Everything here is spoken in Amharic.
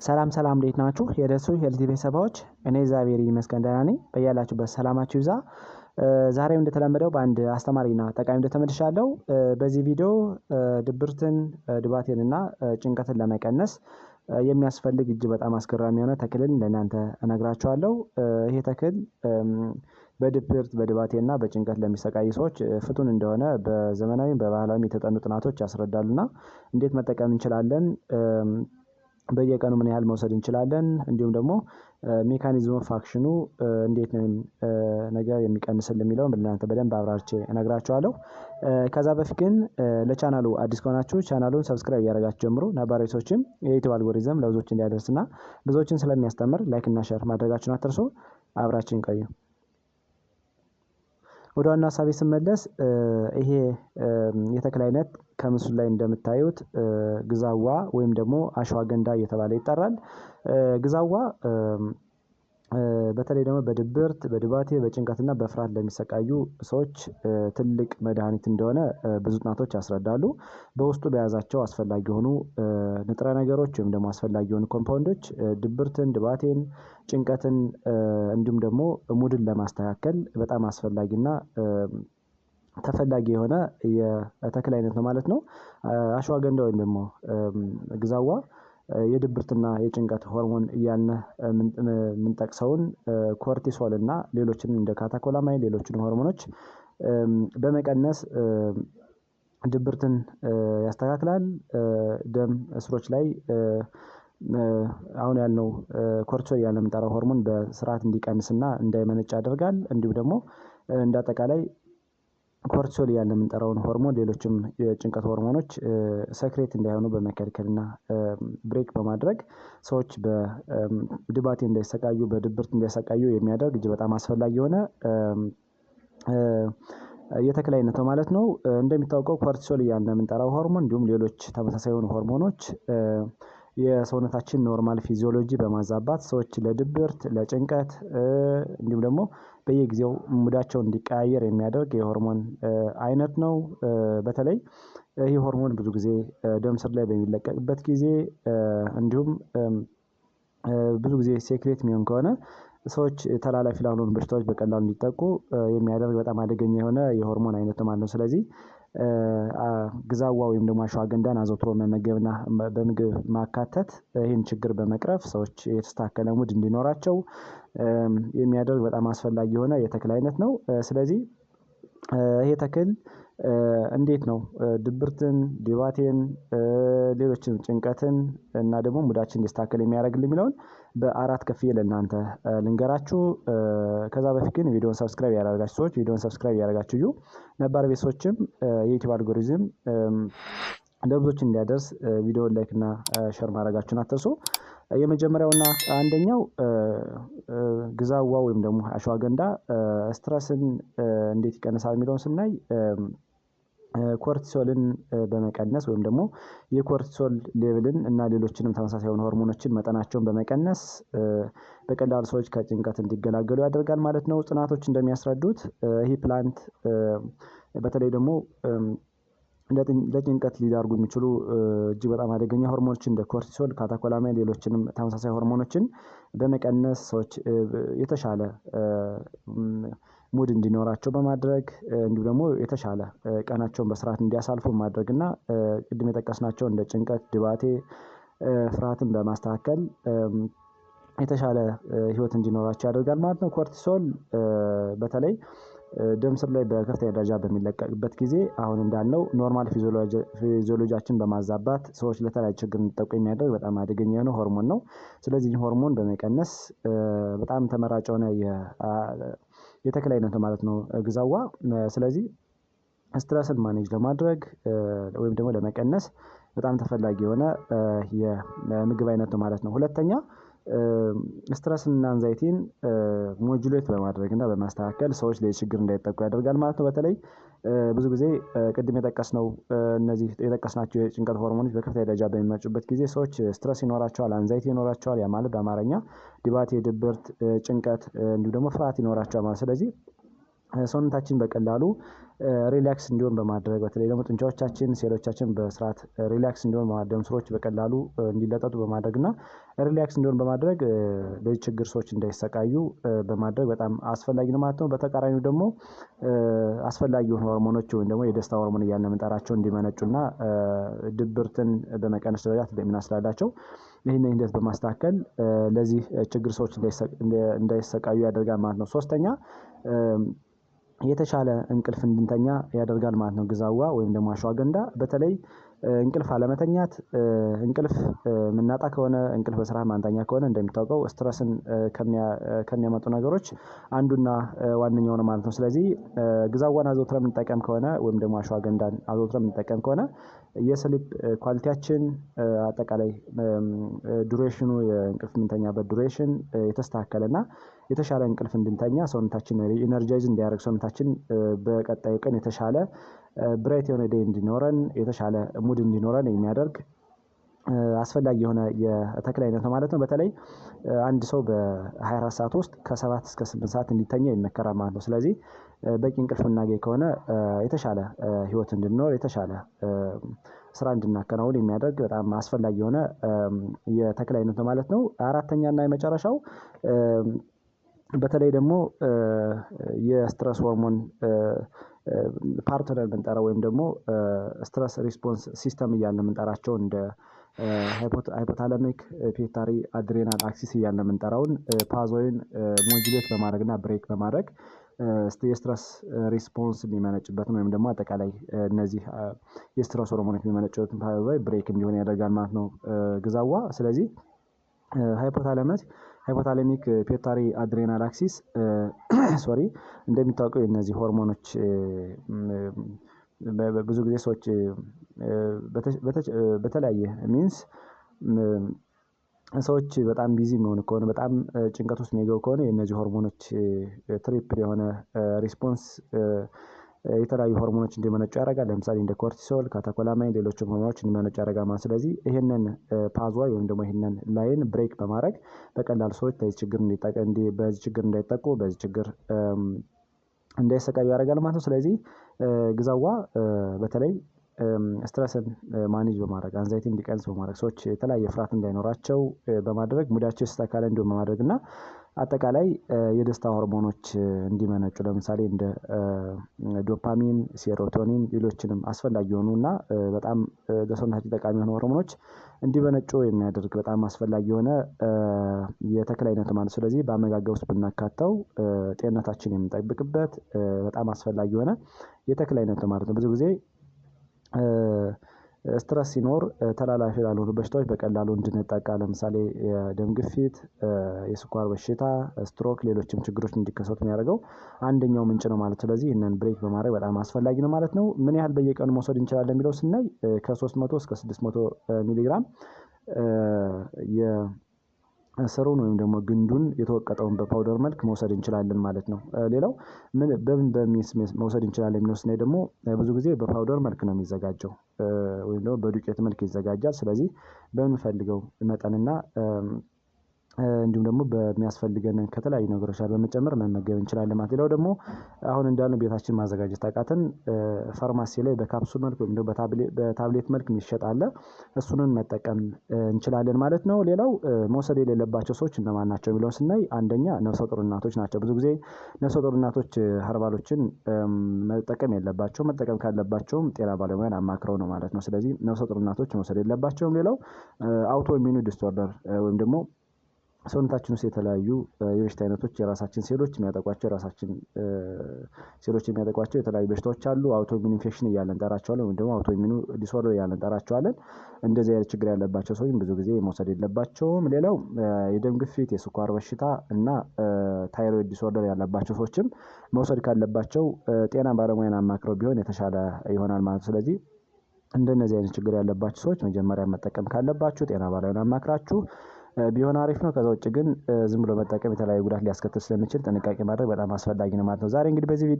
ሰላም ሰላም እንዴት ናችሁ? የደሱ ሄልቲ ቤተሰቦች እኔ እግዚአብሔር ይመስገን ደህና ነኝ። በያላችሁበት ሰላማችሁ ይብዛ። ዛሬም እንደተለመደው በአንድ አስተማሪና ጠቃሚ ቪዲዮ ተመልሻለሁ። በዚህ ቪዲዮ ድብርትን፣ ድባቴንና ጭንቀትን ለመቀነስ የሚያስፈልግ እጅግ በጣም አስገራሚ የሆነ ተክልን ለእናንተ እነግራችኋለሁ። ይሄ ተክል በድብርት በድባቴና በጭንቀት ለሚሰቃዩ ሰዎች ፍቱን እንደሆነ በዘመናዊም በባህላዊም የተጠኑ ጥናቶች ያስረዳሉና እንዴት መጠቀም እንችላለን፣ በየቀኑ ምን ያህል መውሰድ እንችላለን፣ እንዲሁም ደግሞ ሜካኒዝም ኦፍ አክሽኑ እንዴት ነው ነገር የሚቀንስልን የሚለውን ለእናንተ በደንብ አብራርቼ እነግራችኋለሁ። ከዛ በፊት ግን ለቻናሉ አዲስ ከሆናችሁ ቻናሉን ሰብስክራይብ እያደረጋችሁ ጀምሩ። ነባሪ ሰዎችም የዩቲዩብ አልጎሪዝም ለብዙዎች እንዲያደርስና ብዙዎችን ስለሚያስተምር ላይክ እና ሼር ማድረጋችሁን አትርሱ። አብራችን ቆዩ። ወደ ዋና ሀሳቤ ስመለስ ይሄ የተክል አይነት ከምስሉ ላይ እንደምታዩት ግዛዋ ወይም ደግሞ አሽዋገንዳ እየተባለ ይጠራል። ግዛዋ በተለይ ደግሞ በድብርት በድባቴ በጭንቀትና በፍርሃት ለሚሰቃዩ ሰዎች ትልቅ መድኃኒት እንደሆነ ብዙ ጥናቶች ያስረዳሉ። በውስጡ በያዛቸው አስፈላጊ የሆኑ ንጥረ ነገሮች ወይም ደግሞ አስፈላጊ የሆኑ ኮምፓውንዶች ድብርትን፣ ድባቴን፣ ጭንቀትን እንዲሁም ደግሞ ሙድን ለማስተካከል በጣም አስፈላጊና ተፈላጊ የሆነ የተክል አይነት ነው ማለት ነው። አሽዋገንዳ ወይም ደግሞ ግዛዋ የድብርትና የጭንቀት ሆርሞን እያልን የምንጠቅሰውን ኮርቲሶል እና ሌሎችንም እንደ ካታኮላማይን ሌሎችንም ሆርሞኖች በመቀነስ ድብርትን ያስተካክላል። ደም ስሮች ላይ አሁን ያልነው ኮርቲሶል እያልን የምንጠራው ሆርሞን በስርዓት እንዲቀንስና እንዳይመነጭ ያደርጋል። እንዲሁም ደግሞ እንደ አጠቃላይ ኮርቲሶል እያልን የምንጠራውን ሆርሞን ሌሎችም የጭንቀት ሆርሞኖች ሰክሬት እንዳይሆኑ በመከልከልና ብሬክ በማድረግ ሰዎች በድባቴ እንዳይሰቃዩ በድብርት እንዳይሰቃዩ የሚያደርግ እጅግ በጣም አስፈላጊ የሆነ የተክል አይነት ነው ማለት ነው። እንደሚታወቀው ኮርቲሶል እያልን የምንጠራው ሆርሞን እንዲሁም ሌሎች ተመሳሳይ የሆኑ ሆርሞኖች የሰውነታችን ኖርማል ፊዚዮሎጂ በማዛባት ሰዎች ለድብርት ለጭንቀት እንዲሁም ደግሞ በየጊዜው ሙዳቸው እንዲቀያየር የሚያደርግ የሆርሞን አይነት ነው። በተለይ ይህ ሆርሞን ብዙ ጊዜ ደም ስር ላይ በሚለቀቅበት ጊዜ እንዲሁም ብዙ ጊዜ ሴክሬት የሚሆን ከሆነ ሰዎች ተላላፊ ላልሆኑ በሽታዎች በቀላሉ እንዲጠቁ የሚያደርግ በጣም አደገኛ የሆነ የሆርሞን አይነት ነው ማለት ነው። ስለዚህ ግዛዋ ወይም ደግሞ አሽዋገንዳን አዘውትሮ መመገብና በምግብ ማካተት ይህን ችግር በመቅረፍ ሰዎች የተስተካከለ ሙድ እንዲኖራቸው የሚያደርግ በጣም አስፈላጊ የሆነ የተክል አይነት ነው። ስለዚህ ይሄ ተክል እንዴት ነው ድብርትን፣ ድባቴን፣ ሌሎችም ጭንቀትን እና ደግሞ ሙዳችን እንዲስተካከል የሚያደርግልን የሚለውን በአራት ከፍዬ ለእናንተ ልንገራችሁ። ከዛ በፊት ግን ቪዲዮን ሰብስክራይብ ያደረጋችሁ ሰዎች ቪዲዮን ሰብስክራይብ ያደረጋችሁ እዩ። ነባር ቤተሰቦችም የዩቲዩብ አልጎሪዝም ለብዙዎች እንዲያደርስ ቪዲዮን ላይክ እና ሼር ማድረጋችሁን አትርሱ። የመጀመሪያውና አንደኛው ግዛዋ ወይም ደግሞ አሽዋገንዳ ስትረስን እንዴት ይቀንሳል የሚለውን ስናይ ኮርቲሶልን በመቀነስ ወይም ደግሞ የኮርቲሶል ሌቭልን እና ሌሎችንም ተመሳሳይ የሆኑ ሆርሞኖችን መጠናቸውን በመቀነስ በቀላሉ ሰዎች ከጭንቀት እንዲገላገሉ ያደርጋል ማለት ነው። ጥናቶች እንደሚያስረዱት ይህ ፕላንት በተለይ ደግሞ ለጭንቀት ሊዳርጉ የሚችሉ እጅግ በጣም አደገኛ ሆርሞኖችን እንደ ኮርቲሶል፣ ካታኮላማይን ሌሎችንም ተመሳሳይ ሆርሞኖችን በመቀነስ ሰዎች የተሻለ ሙድ እንዲኖራቸው በማድረግ እንዲሁም ደግሞ የተሻለ ቀናቸውን በስርዓት እንዲያሳልፉ ማድረግ እና ቅድም የጠቀስናቸው እንደ ጭንቀት፣ ድባቴ፣ ፍርሃትን በማስተካከል የተሻለ ህይወት እንዲኖራቸው ያደርጋል ማለት ነው። ኮርቲሶል በተለይ ደም ስር ላይ በከፍተኛ ደረጃ በሚለቀቅበት ጊዜ አሁን እንዳልነው ኖርማል ፊዚዮሎጂያችን በማዛባት ሰዎች ለተለያየ ችግር እንዲጠቁ የሚያደርግ በጣም አደገኛ የሆነ ሆርሞን ነው። ስለዚህ ሆርሞን በመቀነስ በጣም ተመራጭ የሆነ የተክል አይነት ማለት ነው ግዛዋ። ስለዚህ ስትረስን ማኔጅ ለማድረግ ወይም ደግሞ ለመቀነስ በጣም ተፈላጊ የሆነ የምግብ አይነት ነው ማለት ነው። ሁለተኛ ስትረስን እና አንዛይቲን ሞጁሌት በማድረግ እና በማስተካከል ሰዎች ለዚህ ችግር እንዳይጠቁ ያደርጋል ማለት ነው። በተለይ ብዙ ጊዜ ቅድም የጠቀስነው እነዚህ የጠቀስናቸው የጭንቀት ሆርሞኖች በከፍተኛ ደረጃ በሚመጡበት ጊዜ ሰዎች ስትረስ ይኖራቸዋል፣ አንዛይቲ ይኖራቸዋል። ያ ማለት በአማርኛ ድባቴ፣ ድብርት፣ ጭንቀት እንዲሁም ደግሞ ፍርሃት ይኖራቸዋል ማለት። ስለዚህ ሰውነታችን በቀላሉ ሪላክስ እንዲሆን በማድረግ በተለይ ደግሞ ጡንቻዎቻችን፣ ሴሎቻችን በስርዓት ሪላክስ እንዲሆን በማድረግ ደም ስሮች በቀላሉ እንዲለጠጡ በማድረግ እና ሪላክስ እንዲሆን በማድረግ ለዚህ ችግር ሰዎች እንዳይሰቃዩ በማድረግ በጣም አስፈላጊ ነው ማለት ነው። በተቃራኒው ደግሞ አስፈላጊ የሆኑ ሆርሞኖች ወይም ደግሞ የደስታ ሆርሞን እያልን የምንጠራቸው እንዲመነጩና ድብርትን በመቀነስ ደረጃ ትልቅ ሚና ስላላቸው ይህንን ሂደት በማስተካከል ለዚህ ችግር ሰዎች እንዳይሰቃዩ ያደርጋል ማለት ነው። ሶስተኛ የተሻለ እንቅልፍ እንድንተኛ ያደርጋል ማለት ነው። ግዛዋ ወይም ደግሞ አሽዋገንዳ በተለይ እንቅልፍ አለመተኛት እንቅልፍ የምናጣ ከሆነ እንቅልፍ በስራ ማንተኛ ከሆነ እንደሚታወቀው ስትረስን ከሚያመጡ ነገሮች አንዱና ዋነኛው ነው ማለት ነው። ስለዚህ ግዛዋን አዘውትረን የምንጠቀም ከሆነ ወይም ደግሞ አሽዋገንዳን አዘውትረን የምንጠቀም ከሆነ የስሊፕ ኳሊቲያችን አጠቃላይ ዱሬሽኑ የእንቅልፍ የምንተኛበት ዱሬሽን የተስተካከለና የተሻለ እንቅልፍ እንድንተኛ ሰውነታችን ኢነርጃይዝ እንዲያደርግ ሰውነታችን በቀጣዩ ቀን የተሻለ ብራይት የሆነ ዴይ እንዲኖረን የተሻለ ሙድ እንዲኖረን የሚያደርግ አስፈላጊ የሆነ የተክል አይነት ነው ማለት ነው። በተለይ አንድ ሰው በ24 ሰዓት ውስጥ ከ7 እስከ 8 ሰዓት እንዲተኛ ይመከራል ማለት ነው። ስለዚህ በቂ እንቅልፍ የምናገኝ ከሆነ የተሻለ ህይወት እንድንኖር የተሻለ ስራ እንድናከናውን የሚያደርግ በጣም አስፈላጊ የሆነ የተክል አይነት ነው ማለት ነው። አራተኛ እና የመጨረሻው በተለይ ደግሞ የስትረስ ሆርሞን ፓርትነር የምንጠራው ወይም ደግሞ ስትረስ ሪስፖንስ ሲስተም እያልን የምንጠራቸው እንደ ሃይፖታለሚክ ፒቱይታሪ አድሬናል አክሲስ እያልን የምንጠራውን ፓዝዌይን ሞጁሌት በማድረግ እና ብሬክ በማድረግ የስትረስ ሪስፖንስ የሚመነጭበትን ወይም ደግሞ አጠቃላይ እነዚህ የስትረስ ሆርሞኖች የሚመነጩበትን ፓዝዌይ ብሬክ እንዲሆን ያደርጋል ማለት ነው ግዛዋ። ስለዚህ ሃይፖታለሚክ ፒቱይታሪ አድሬናል አክሲስ ሶሪ እንደሚታወቀው የእነዚህ ሆርሞኖች ብዙ ጊዜ ሰዎች በተለያየ ሚንስ ሰዎች በጣም ቢዚ የሚሆኑ ከሆነ በጣም ጭንቀት ውስጥ የሚገቡ ከሆነ የእነዚህ ሆርሞኖች ትሪፕል የሆነ ሪስፖንስ የተለያዩ ሆርሞኖች እንዲመነጩ ያደርጋል። ለምሳሌ እንደ ኮርቲሶል፣ ካተኮላማይን ሌሎችም ሆርሞኖች እንዲመነጩ ያደርጋል ማለት። ስለዚህ ይሄንን ፓዝዋይ ወይም ደግሞ ይሄንን ላይን ብሬክ በማድረግ በቀላሉ ሰዎች በዚህ ችግር እንዳይጠቁ በዚህ ችግር እንዳይሰቃዩ ያደርጋል ማለት ነው። ስለዚህ ግዛዋ በተለይ ስትረስን ማኔጅ በማድረግ አንዛይቲ እንዲቀንስ በማድረግ ሰዎች የተለያየ ፍርሃት እንዳይኖራቸው በማድረግ ሙዳቸው የተስተካከለ እንዲሆን በማድረግ እና አጠቃላይ የደስታ ሆርሞኖች እንዲመነጩ ለምሳሌ እንደ ዶፓሚን፣ ሴሮቶኒን ሌሎችንም አስፈላጊ የሆኑና በጣም ለሰውነታችን ጠቃሚ የሆኑ ሆርሞኖች እንዲመነጩ የሚያደርግ በጣም አስፈላጊ የሆነ የተክል አይነት ማለት። ስለዚህ በአመጋገብ ውስጥ ብናካተው ጤንነታችን የምንጠብቅበት በጣም አስፈላጊ የሆነ የተክል አይነት ማለት ነው። ብዙ ጊዜ ስትረስ ሲኖር ተላላፊ ላልሆኑ በሽታዎች በቀላሉ እንድንጠቃ ለምሳሌ የደም ግፊት፣ የስኳር በሽታ፣ ስትሮክ ሌሎችም ችግሮች እንዲከሰቱ የሚያደርገው አንደኛው ምንጭ ነው ማለት። ስለዚህ ይህንን ብሬክ በማድረግ በጣም አስፈላጊ ነው ማለት ነው። ምን ያህል በየቀኑ መውሰድ እንችላለን የሚለው ስናይ ከ300 እስከ 600 ሚሊግራም ስሩን ወይም ደግሞ ግንዱን የተወቀጠውን በፓውደር መልክ መውሰድ እንችላለን ማለት ነው። ሌላው በምን መውሰድ እንችላለን የሚለው ስናይ ደግሞ ብዙ ጊዜ በፓውደር መልክ ነው የሚዘጋጀው ወይም ደግሞ በዱቄት መልክ ይዘጋጃል። ስለዚህ በምንፈልገው መጠንና እንዲሁም ደግሞ በሚያስፈልገን ከተለያዩ ነገሮች ጋር በመጨመር መመገብ እንችላለን ማለት። ሌላው ደግሞ አሁን እንዳልነው ቤታችን ማዘጋጀት አቃተን ፋርማሲ ላይ በካፕሱል መልክ ወይም ደግሞ በታብሌት መልክ የሚሸጥ አለ። እሱንን መጠቀም እንችላለን ማለት ነው። ሌላው መውሰድ የሌለባቸው ሰዎች እነማን ናቸው የሚለውን ስናይ አንደኛ ነፍሰ ጡር እናቶች ናቸው። ብዙ ጊዜ ነፍሰ ጡር እናቶች ሀርባሎችን መጠቀም የለባቸውም። መጠቀም ካለባቸውም ጤና ባለሙያን አማክረው ነው ማለት ነው። ስለዚህ ነፍሰ ጡር እናቶች መውሰድ የለባቸውም። ሌላው አውቶ ኢሚዩን ዲስኦርደር ወይም ደግሞ ሰውነታችን ውስጥ የተለያዩ የበሽታ አይነቶች የራሳችን ሴሎች የሚያጠቋቸው የተለያዩ በሽታዎች አሉ። አውቶ ኢሚዩን ኢንፌክሽን እያልን እንጠራቸዋለን ወይም ደግሞ አውቶ ኢሚዩን ዲስኦርደር እያልን እንጠራቸዋለን። እንደዚህ አይነት ችግር ያለባቸው ሰዎች ብዙ ጊዜ መውሰድ የለባቸውም። ሌላው የደም ግፊት፣ የስኳር በሽታ እና ታይሮይድ ዲስኦርደር ያለባቸው ሰዎችም መውሰድ ካለባቸው ጤና ባለሙያን አማክረው ቢሆን የተሻለ ይሆናል ማለት። ስለዚህ እንደነዚህ አይነት ችግር ያለባቸው ሰዎች መጀመሪያ መጠቀም ካለባችሁ ጤና ባለሙያን አማክራችሁ ቢሆን አሪፍ ነው። ከዛ ውጭ ግን ዝም ብሎ መጠቀም የተለያዩ ጉዳት ሊያስከትል ስለሚችል ጥንቃቄ ማድረግ በጣም አስፈላጊ ነው ማለት ነው። ዛሬ እንግዲህ በዚህ